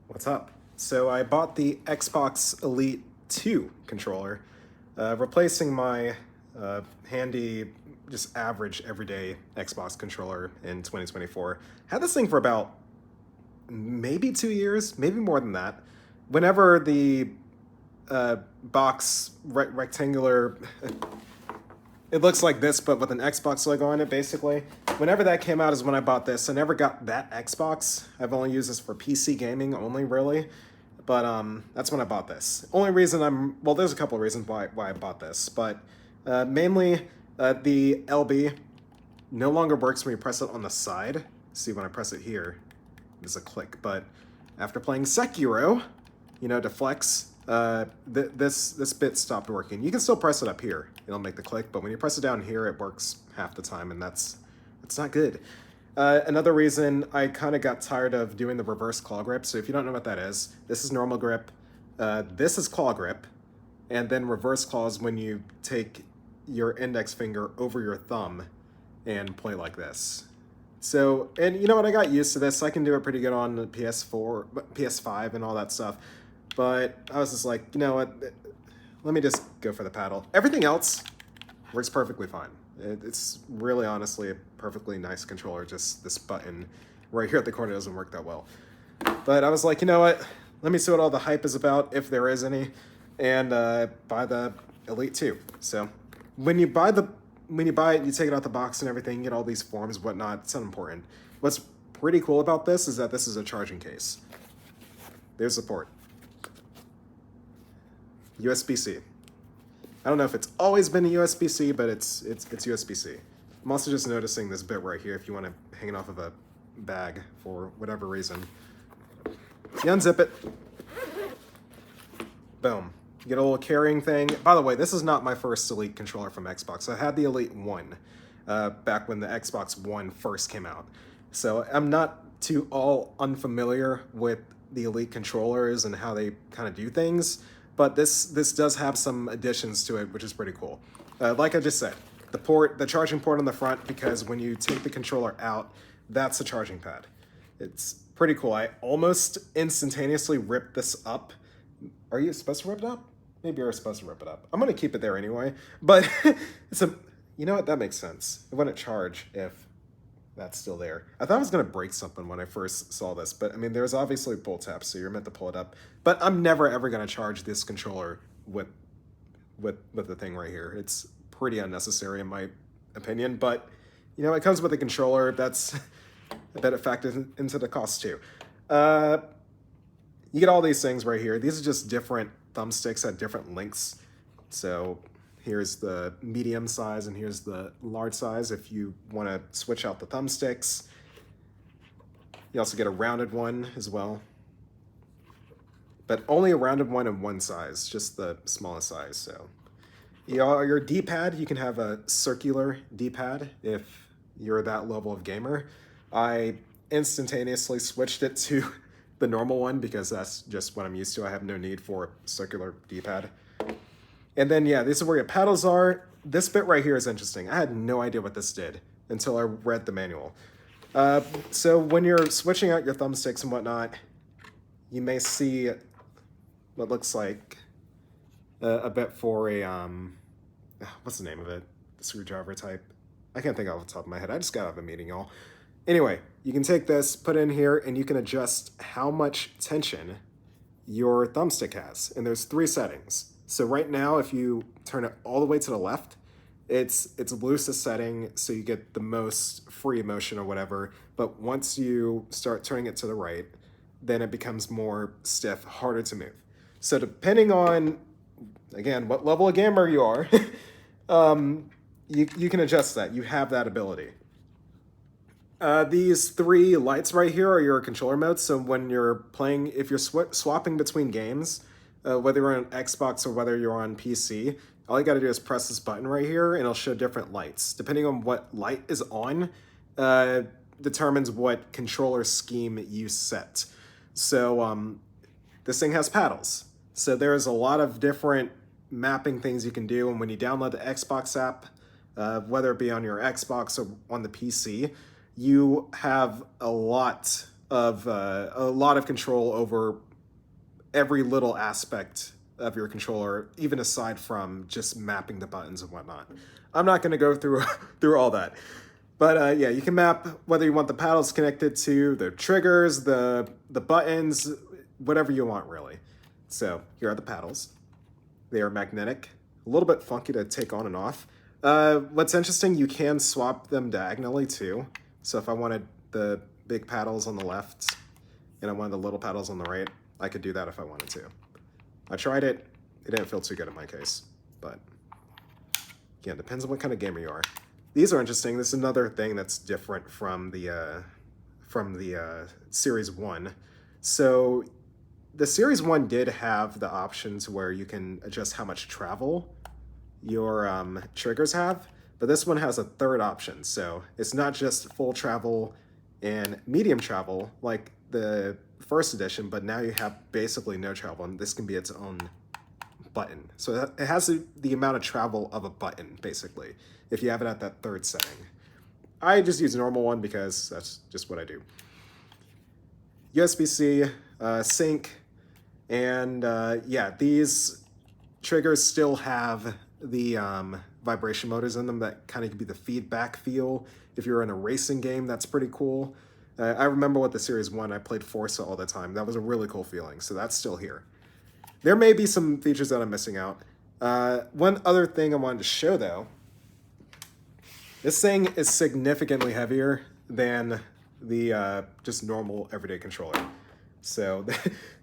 What's up? So I bought the Xbox Elite 2 controller, replacing my handy, just average, everyday Xbox controller in 2024. Had this thing for about maybe 2 years, maybe more than that. Whenever the box rectangular, it looks like this, but with an Xbox logo on it, basically. Whenever that came out is when I bought this. I never got that Xbox. I've only used this for PC gaming only, really. But that's when I bought this. Only reason well, there's a couple of reasons why I bought this, but mainly the LB no longer works when you press it on the side. See, when I press it here, there's a click. But after playing Sekiro, to flex, this bit stopped working. You can still press it up here; it'll make the click. But when you press it down here, it works half the time, and that's not good. Another reason I kind of got tired of doing the reverse claw grip. So if you don't know what that is, this is normal grip. This is claw grip, and then reverse claw is when you take your index finger over your thumb and play like this. So, and you know what, I got used to this. I can do it pretty good on the PS4, PS5, and all that stuff. But I was just like, you know what, let me just go for the paddle. Everything else works perfectly fine. It's really, honestly, a perfectly nice controller. Just this button right here at the corner doesn't work that well. But I was like, you know what, let me see what all the hype is about, if there is any, and buy the Elite 2. So when you buy it, you take it out the box and everything, you get all these forms, whatnot. It's not important. What's pretty cool about this is that this is a charging case. There's the port. USB-C. I don't know if it's always been a USB-C, but it's USB-C. I'm also just noticing this bit right here if you want to hang it off of a bag for whatever reason. You unzip it. Boom. You get a little carrying thing. By the way, this is not my first Elite controller from Xbox. I had the Elite 1 back when the Xbox One first came out. So I'm not too all unfamiliar with the Elite controllers and how they kind of do things, but this does have some additions to it, which is pretty cool. Like I just said, the charging port on the front, because when you take the controller out, that's the charging pad. It's pretty cool. I almost instantaneously ripped this up. Are you supposed to rip it up? Maybe you're supposed to rip it up. I'm gonna keep it there anyway. But you know what? That makes sense. It wouldn't charge if that's still there. I thought I was gonna break something when I first saw this, but I mean, there's obviously pull tabs, so you're meant to pull it up. But I'm never ever gonna charge this controller with the thing right here. It's pretty unnecessary in my opinion. But it comes with a controller. That's I bet it factors into the cost too. You get all these things right here. These are just different thumbsticks at different lengths. So here's the medium size and here's the large size if you want to switch out the thumbsticks. You also get a rounded one as well. But only a rounded one in one size, just the smallest size. So your D-pad, you can have a circular D-pad if you're that level of gamer. I instantaneously switched it to the normal one because that's just what I'm used to. I have no need for a circular D-pad. And then, yeah, this is where your paddles are. This bit right here is interesting. I had no idea what this did until I read the manual. So when you're switching out your thumbsticks and whatnot, you may see what looks like a bit for a, what's the name of it? The screwdriver type. I can't think off the top of my head. I just got out of a meeting, y'all. Anyway, you can take this, put it in here, and you can adjust how much tension your thumbstick has. And there's 3 settings. So right now, if you turn it all the way to the left, it's loosest setting, so you get the most free motion or whatever. But once you start turning it to the right, then it becomes more stiff, harder to move. So depending on, again, what level of gamer you are, you can adjust that. You have that ability. These 3 lights right here are your controller modes. So when you're playing, if you're swapping between games, whether you're on Xbox or whether you're on PC, all you got to do is press this button right here and it'll show different lights. Depending on what light is on, determines what controller scheme you set. So this thing has paddles. So there's a lot of different mapping things you can do. And when you download the Xbox app, whether it be on your Xbox or on the PC, you have a lot of a lot of control over every little aspect of your controller, even aside from just mapping the buttons and whatnot. I'm not going to go through through all that. But yeah, you can map whether you want the paddles connected to the triggers, the buttons, whatever you want, really. So here are the paddles. They are magnetic, a little bit funky to take on and off. What's interesting, you can swap them diagonally too. So if I wanted the big paddles on the left and I wanted the little paddles on the right, I could do that if I wanted to. I tried it. It didn't feel too good in my case, but yeah, it depends on what kind of gamer you are. These are interesting. This is another thing that's different from the Series 1. So the Series 1 did have the options where you can adjust how much travel your triggers have, but this one has a third option. So it's not just full travel and medium travel like the first edition, but now you have basically no travel, and this can be its own button. So it has the amount of travel of a button, basically, if you have it at that third setting. I just use a normal one because that's just what I do. USB-C, sync, and yeah, these triggers still have the vibration motors in them that kind of give you the feedback feel. If you're in a racing game, that's pretty cool. I remember with the Series 1, I played Forza all the time. That was a really cool feeling, so that's still here. There may be some features that I'm missing out. One other thing I wanted to show, though, this thing is significantly heavier than the just normal everyday controller. So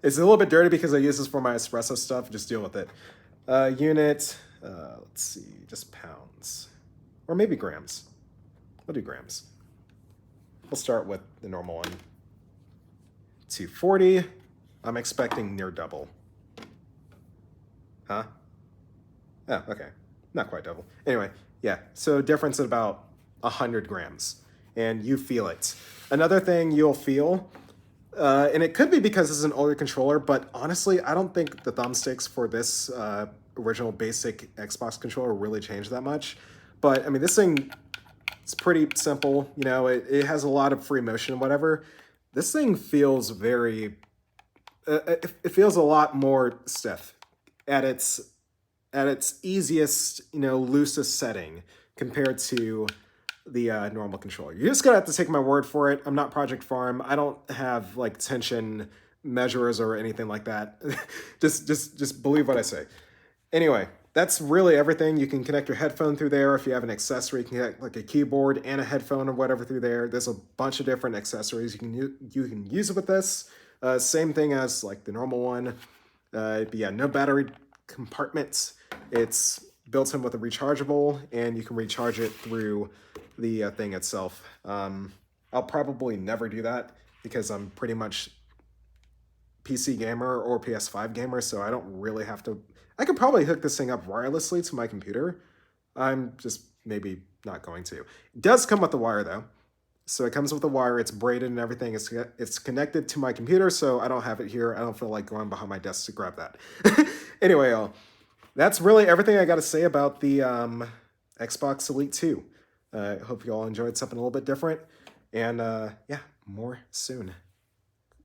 it's a little bit dirty because I use this for my espresso stuff. Just deal with it. Unit, let's see, just pounds. Or maybe grams. We'll do grams. We'll start with the normal one. 240. I'm expecting near double. Huh? Oh, okay. Not quite double. Anyway, yeah. So difference at about 100 grams. And you feel it. Another thing you'll feel, and it could be because this is an older controller, but honestly, I don't think the thumbsticks for this original basic Xbox controller really changed that much. But, I mean, this thing... it's pretty simple, you know, it has a lot of free motion and whatever. This thing feels very, it feels a lot more stiff at its easiest, you know, loosest setting compared to the normal controller. You're just gonna have to take my word for it. I'm not Project Farm. I don't have like tension measurers or anything like that. just believe what I say. Anyway. That's really everything. You can connect your headphone through there. If you have an accessory, you can connect like a keyboard and a headphone or whatever through there. There's a bunch of different accessories you can use with this. Same thing as like the normal one. But yeah, no battery compartments. It's built in with a rechargeable, and you can recharge it through the thing itself. I'll probably never do that because I'm pretty much PC gamer or PS5 gamer, so I don't really have to... I could probably hook this thing up wirelessly to my computer. I'm just maybe not going to. It does come with the wire, though. So it comes with the wire. It's braided and everything. It's connected to my computer, so I don't have it here. I don't feel like going behind my desk to grab that. Anyway, that's really everything I got to say about the Xbox Elite 2. I hope you all enjoyed something a little bit different. And yeah, more soon.